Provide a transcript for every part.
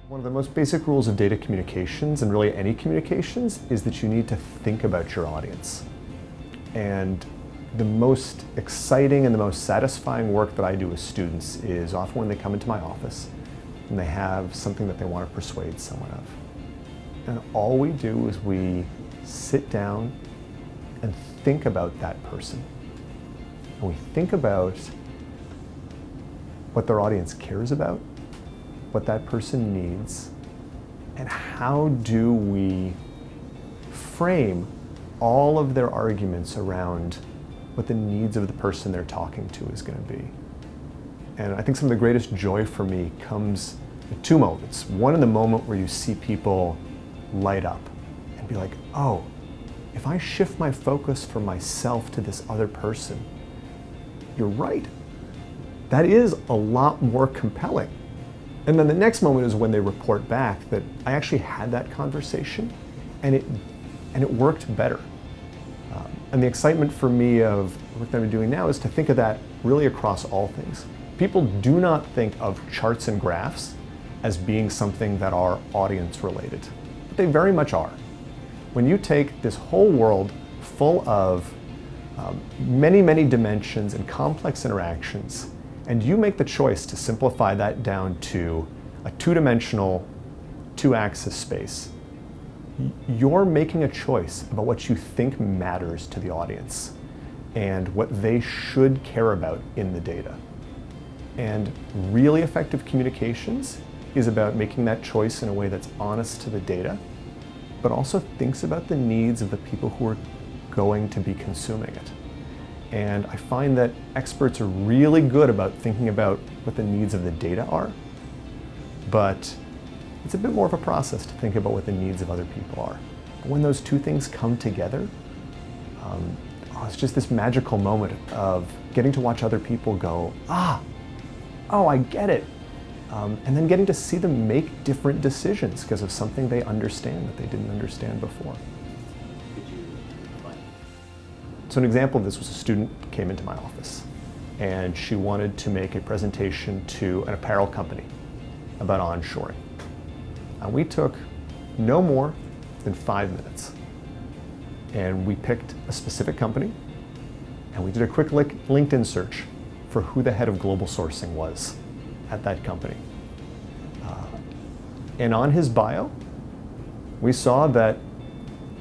One of the most basic rules of data communications, and really any communications, is that you need to think about your audience. And the most exciting and the most satisfying work that I do with students is often when they come into my office and they have something that they want to persuade someone of. And all we do is we sit down and think about that person. And we think about what their audience cares about, what that person needs, and how do we frame all of their arguments around what the needs of the person they're talking to is going to be. And I think some of the greatest joy for me comes in two moments. One, in the moment where you see people light up and be like, oh, if I shift my focus from myself to this other person, you're right. That is a lot more compelling. And then the next moment is when they report back that I actually had that conversation and it worked better. And the excitement for me of the work that I'm doing now is to think of that really across all things. People do not think of charts and graphs as being something that are audience related, but they very much are. When you take this whole world full of many, many dimensions and complex interactions, and you make the choice to simplify that down to a two-dimensional, two-axis space, you're making a choice about what you think matters to the audience and what they should care about in the data. And really effective communications is about making that choice in a way that's honest to the data, but also thinks about the needs of the people who are going to be consuming it. And I find that experts are really good about thinking about what the needs of the data are, but it's a bit more of a process to think about what the needs of other people are. But when those two things come together, it's just this magical moment of getting to watch other people go, oh, I get it. And then getting to see them make different decisions because of something they understand that they didn't understand before. So an example of this was a student came into my office and she wanted to make a presentation to an apparel company about onshoring. And we took no more than 5 minutes. And we picked a specific company and we did a quick LinkedIn search for who the head of global sourcing was at that company. And on his bio, we saw that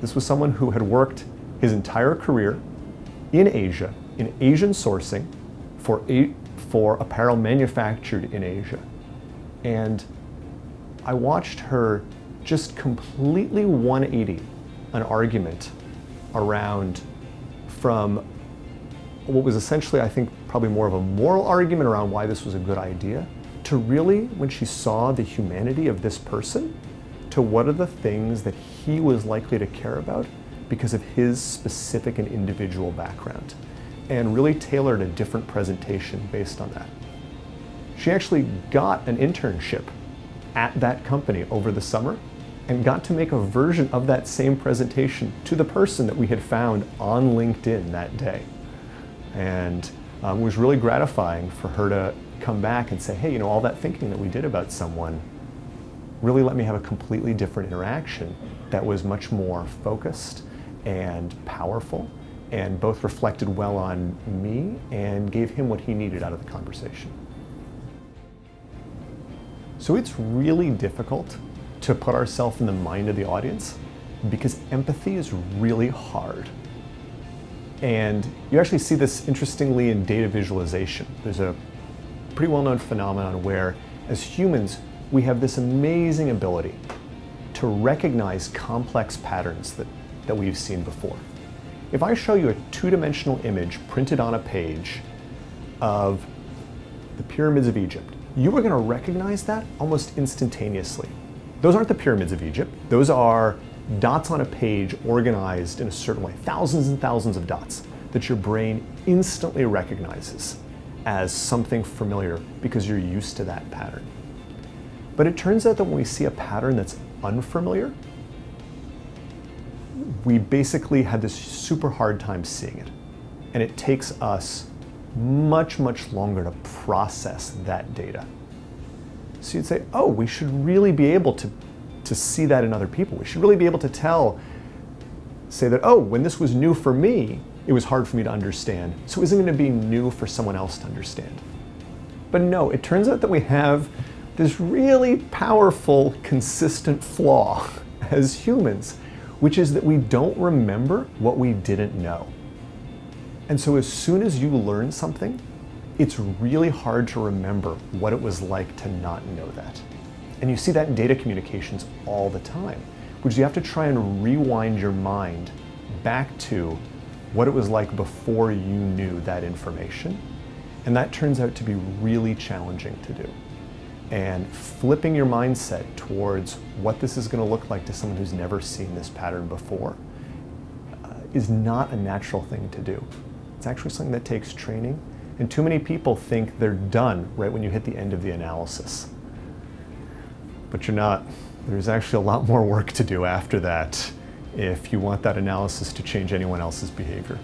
this was someone who had worked his entire career in Asia, in Asian sourcing for apparel manufactured in Asia. And I watched her just completely 180 an argument around from what was essentially, I think, probably more of a moral argument around why this was a good idea, to really, when she saw the humanity of this person, to what are the things that he was likely to care about because of his specific and individual background, and really tailored a different presentation based on that. She actually got an internship at that company over the summer and got to make a version of that same presentation to the person that we had found on LinkedIn that day. And it was really gratifying for her to come back and say, hey, you know, all that thinking that we did about someone really let me have a completely different interaction that was much more focused and powerful and both reflected well on me and gave him what he needed out of the conversation. So it's really difficult to put ourselves in the mind of the audience because empathy is really hard. And you actually see this interestingly in data visualization. There's a pretty well-known phenomenon where, as humans, we have this amazing ability to recognize complex patterns that we've seen before. If I show you a two-dimensional image printed on a page of the pyramids of Egypt, you are going to recognize that almost instantaneously. Those aren't the pyramids of Egypt. Those are dots on a page organized in a certain way, thousands and thousands of dots that your brain instantly recognizes as something familiar because you're used to that pattern. But it turns out that when we see a pattern that's unfamiliar, we basically had this super hard time seeing it. And it takes us much, much longer to process that data. So you'd say, oh, we should really be able to see that in other people. We should really be able to say that, oh, when this was new for me, it was hard for me to understand. So it isn't going to be new for someone else to understand. But no, it turns out that we have this really powerful, consistent flaw as humans, which is that we don't remember what we didn't know. And so as soon as you learn something, it's really hard to remember what it was like to not know that. And you see that in data communications all the time, which you have to try and rewind your mind back to what it was like before you knew that information. And that turns out to be really challenging to do. And flipping your mindset towards what this is going to look like to someone who's never seen this pattern before is not a natural thing to do. It's actually something that takes training. And too many people think they're done right when you hit the end of the analysis. But you're not. There's actually a lot more work to do after that if you want that analysis to change anyone else's behavior.